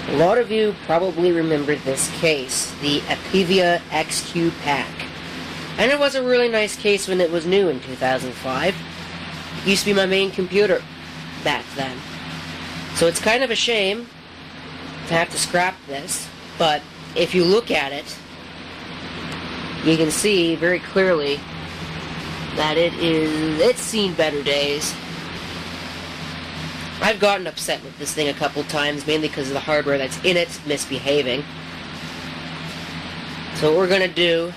A lot of you probably remember this case, the Apivia XQ pack. And it was a really nice case when it was new in 2005. It used to be my main computer back then. So it's kind of a shame to have to scrap this, but if you look at it, you can see very clearly that it's seen better days. I've gotten upset with this thing a couple times, mainly because of the hardware that's in it misbehaving. So what we're going to do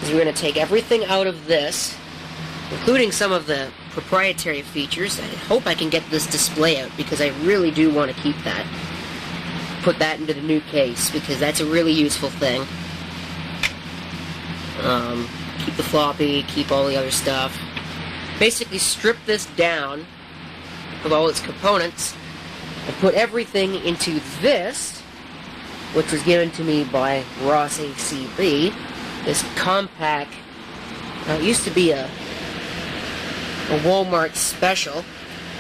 is we're going to take everything out of this, including some of the proprietary features. I hope I can get this display out, because I really do want to keep that. Put that into the new case, because that's a really useful thing. Keep the floppy, keep all the other stuff. Basically strip this down of all its components and put everything into this, which was given to me by Ross ACB. This compact, it used to be a Walmart special.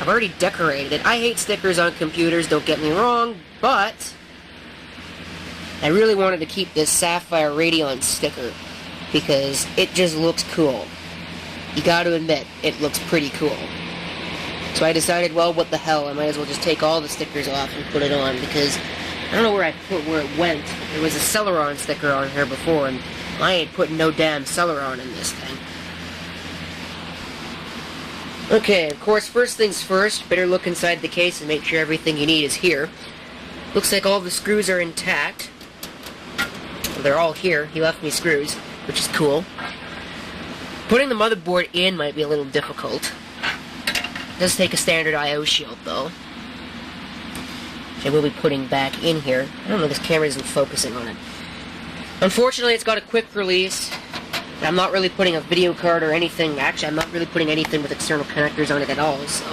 I've already decorated it. I hate stickers on computers, don't get me wrong, but I really wanted to keep this Sapphire Radeon sticker because it just looks cool. You gotta admit, it looks pretty cool. So I decided, well, what the hell, I might as well just take all the stickers off and put it on, because I don't know where it went. There was a Celeron sticker on here before, and I ain't putting no damn Celeron in this thing. Okay, of course, first things first, better look inside the case and make sure everything you need is here. Looks like all the screws are intact. Well, they're all here. He left me screws, which is cool. Putting the motherboard in might be a little difficult. It does take a standard I/O shield, though, which I will be putting back in here. I don't know, this camera isn't focusing on it. Unfortunately, it's got a quick release. I'm not really putting a video card or anything. Actually, I'm not really putting anything with external connectors on it at all, so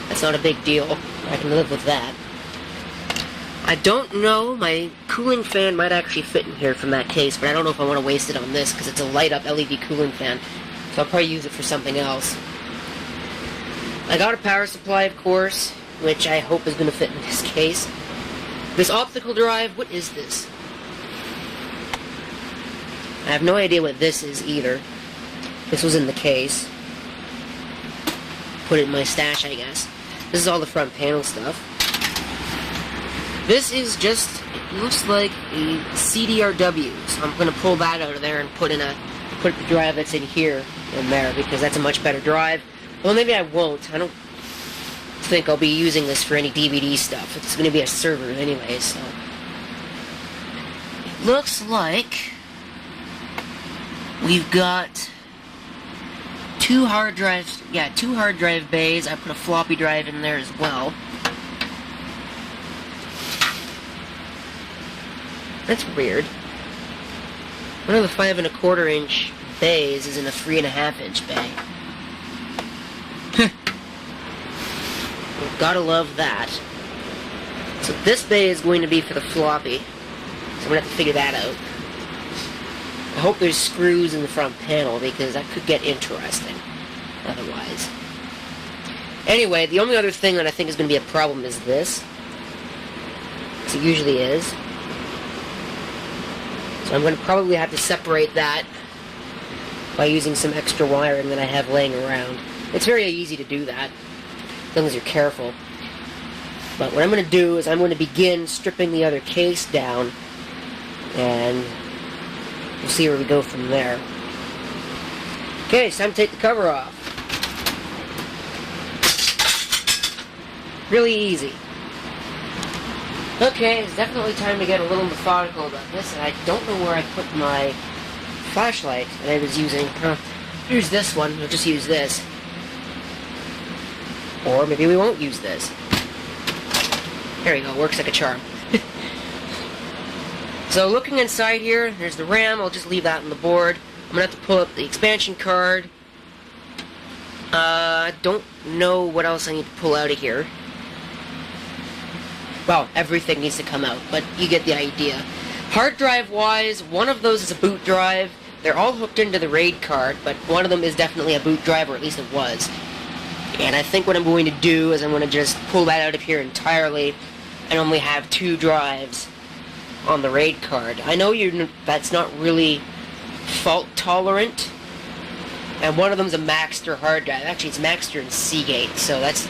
that's not a big deal. I can live with that. I don't know, my cooling fan might actually fit in here from that case, but I don't know if I want to waste it on this, because it's a light-up LED cooling fan, so I'll probably use it for something else. I got a power supply, of course, which I hope is going to fit in this case. This optical drive, what is this? I have no idea what this is either. This was in the case. Put it in my stash, I guess. This is all the front panel stuff. This is just, it looks like a CDRW, so I'm going to pull that out of there and put the drive that's in here in there, because that's a much better drive. Well, maybe I won't. I don't think I'll be using this for any DVD stuff. It's going to be a server anyway, so. It looks like we've got two hard drive bays. I put a floppy drive in there as well. That's weird. One of the 5 1/4 inch bays is in a 3 1/2 inch bay. Gotta love that. So this bay is going to be for the floppy, so I'm gonna have to figure that out. I hope there's screws in the front panel, because that could get interesting otherwise. Anyway, the only other thing that I think is going to be a problem is this, as it usually is. So I'm going to probably have to separate that by using some extra wiring that I have laying around. It's very easy to do that, as long as you're careful. But what I'm going to do is I'm going to begin stripping the other case down, and we'll see where we go from there. Okay, it's time to take the cover off. Really easy. Okay, it's definitely time to get a little methodical about this, and I don't know where I put my flashlight that I was using. Here's this one. We'll just use this. Or maybe we won't use this. There we go, works like a charm. So looking inside here, there's the RAM. I'll just leave that on the board. I'm going to have to pull up the expansion card. I don't know what else I need to pull out of here. Well, everything needs to come out, but you get the idea. Hard drive wise, one of those is a boot drive. They're all hooked into the RAID card, but one of them is definitely a boot drive, or at least it was. And I think what I'm going to do is I'm going to just pull that out of here entirely, and only have 2 drives on the RAID card. I know that's not really fault tolerant, and one of them's a Maxter hard drive. Actually, it's Maxter and Seagate, so that's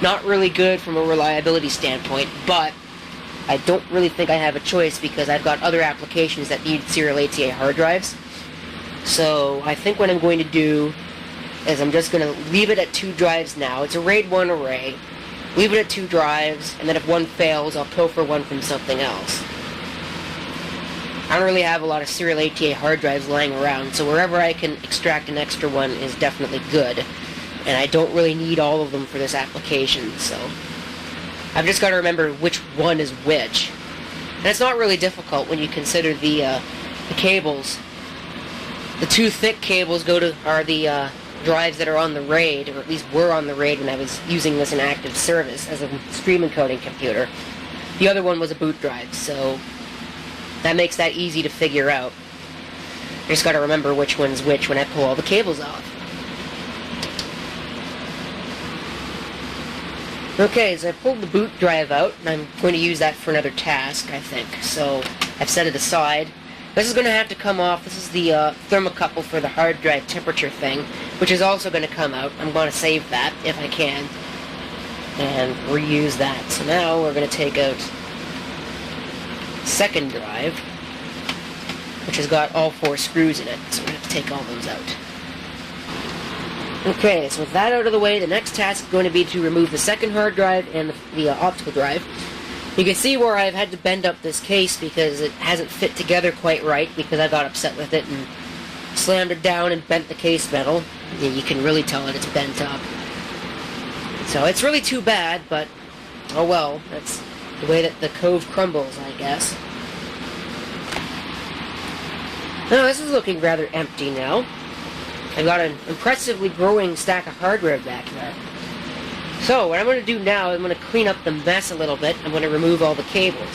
not really good from a reliability standpoint, but I don't really think I have a choice because I've got other applications that need serial ATA hard drives. So I think what I'm going to do is I'm just going to leave it at 2 drives now. It's a RAID 1 array. Leave it at 2 drives, and then if one fails, I'll pilfer one from something else. I don't really have a lot of serial ATA hard drives lying around, so wherever I can extract an extra one is definitely good. And I don't really need all of them for this application, so I've just got to remember which one is which. And it's not really difficult when you consider the cables. The 2 thick cables are the drives that are on the RAID, or at least were on the RAID when I was using this in active service as a stream encoding computer. The other one was a boot drive, so that makes that easy to figure out. I just got to remember which one's which when I pull all the cables off. Okay, so I pulled the boot drive out, and I'm going to use that for another task, I think. So I've set it aside. This is going to have to come off. This is the thermocouple for the hard drive temperature thing, which is also going to come out. I'm going to save that, if I can, and reuse that. So now we're going to take out second drive, which has got all 4 screws in it. So we're going to have to take all those out. Okay, so with that out of the way, the next task is going to be to remove the second hard drive and the optical drive. You can see where I've had to bend up this case because it hasn't fit together quite right because I got upset with it and slammed it down and bent the case metal. And you can really tell that it's bent up. So it's really too bad, but oh well, that's the way that the cove crumbles, I guess. Now this is looking rather empty now. I've got an impressively growing stack of hardware back there. So what I'm going to do now is I'm going to clean up the mess a little bit. I'm going to remove all the cables.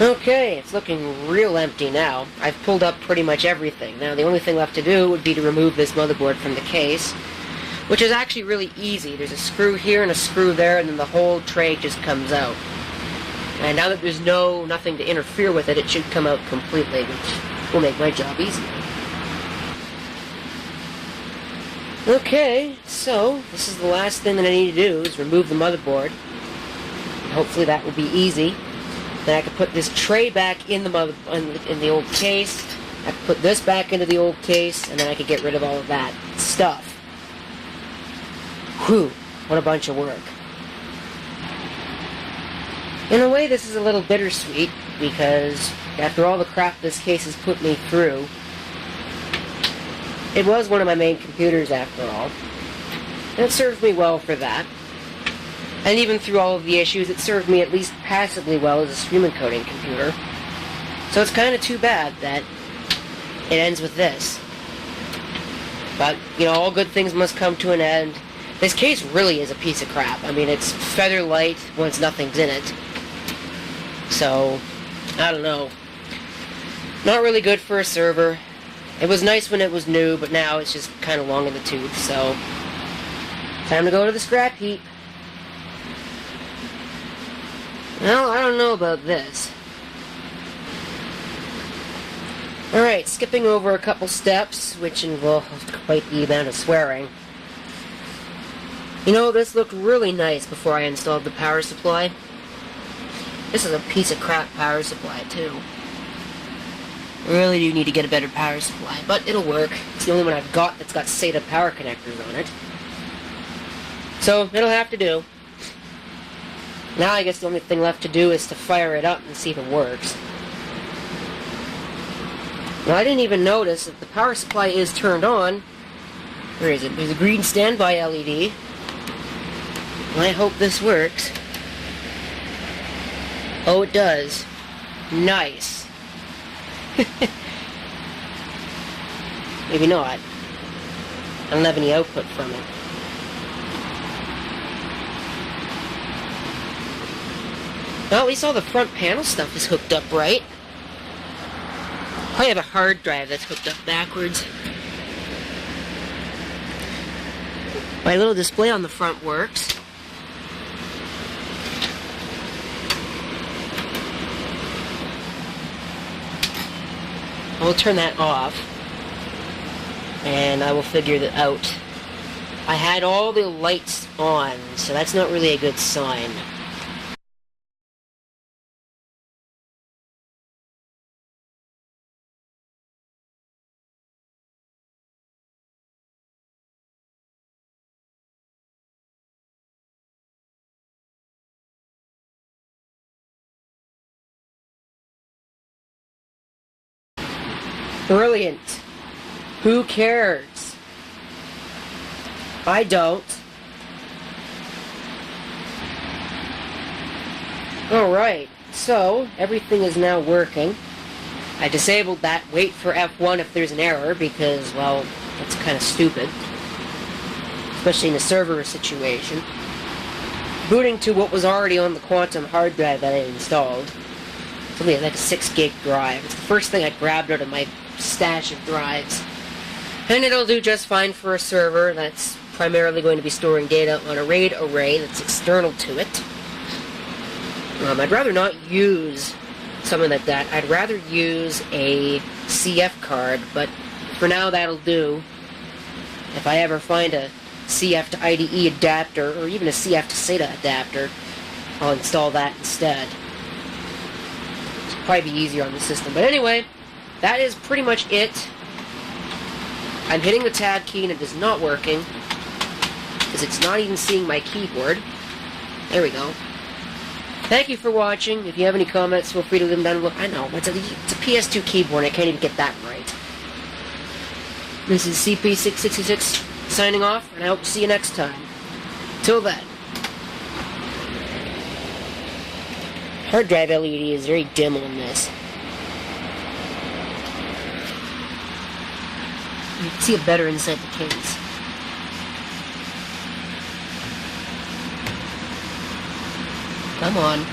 Okay, it's looking real empty now. I've pulled up pretty much everything. Now the only thing left to do would be to remove this motherboard from the case, which is actually really easy. There's a screw here and a screw there, and then the whole tray just comes out. And now that there's nothing to interfere with it, it should come out completely, which will make my job easier. Okay, so this is the last thing that I need to do is remove the motherboard. And hopefully that will be easy. Then I can put this tray back in the old case. I can put this back into the old case, and then I can get rid of all of that stuff. Whew, what a bunch of work. In a way, this is a little bittersweet, because after all the crap this case has put me through, it was one of my main computers after all, and it served me well for that. And even through all of the issues, it served me at least passably well as a stream encoding computer. So it's kind of too bad that it ends with this. But, you know, all good things must come to an end. This case really is a piece of crap. I mean, it's feather light once nothing's in it. So, I don't know. Not really good for a server. It was nice when it was new, but now it's just kind of long in the tooth, so time to go to the scrap heap. Well, I don't know about this. Alright, skipping over a couple steps, which involved quite the amount of swearing. You know, this looked really nice before I installed the power supply. This is a piece of crap power supply, too. I really do need to get a better power supply, but it'll work. It's the only one I've got that's got SATA power connectors on it. So, it'll have to do. Now I guess the only thing left to do is to fire it up and see if it works. Now I didn't even notice that the power supply is turned on. Where is it? There's a green standby LED. And I hope this works. Oh, it does. Nice. Maybe not. I don't have any output from it. Well, at least all the front panel stuff is hooked up right. I have a hard drive that's hooked up backwards. My little display on the front works. I'll turn that off, and I will figure that out. I had all the lights on, so that's not really a good sign. Brilliant. Who cares? I don't. Alright, so everything is now working. I disabled that wait for F1 if there's an error because, well, that's kind of stupid. Especially in a server situation. Booting to what was already on the Quantum hard drive that I installed. It's only like a 6 gig drive. It's the first thing I grabbed out of my stash of drives. And it'll do just fine for a server that's primarily going to be storing data on a RAID array that's external to it. I'd rather not use something like that. I'd rather use a CF card, but for now that'll do. If I ever find a CF to IDE adapter, or even a CF to SATA adapter, I'll install that instead. It'll probably be easier on the system. But anyway, that is pretty much it. I'm hitting the tab key and it is not working, because it's not even seeing my keyboard. There we go. Thank you for watching. If you have any comments, feel free to leave them down below. I know, it's a PS2 keyboard, I can't even get that right. This is CP666 signing off, and I hope to see you next time. Till then. Hard drive LED is very dim on this. You can see it better inside the case. Come on.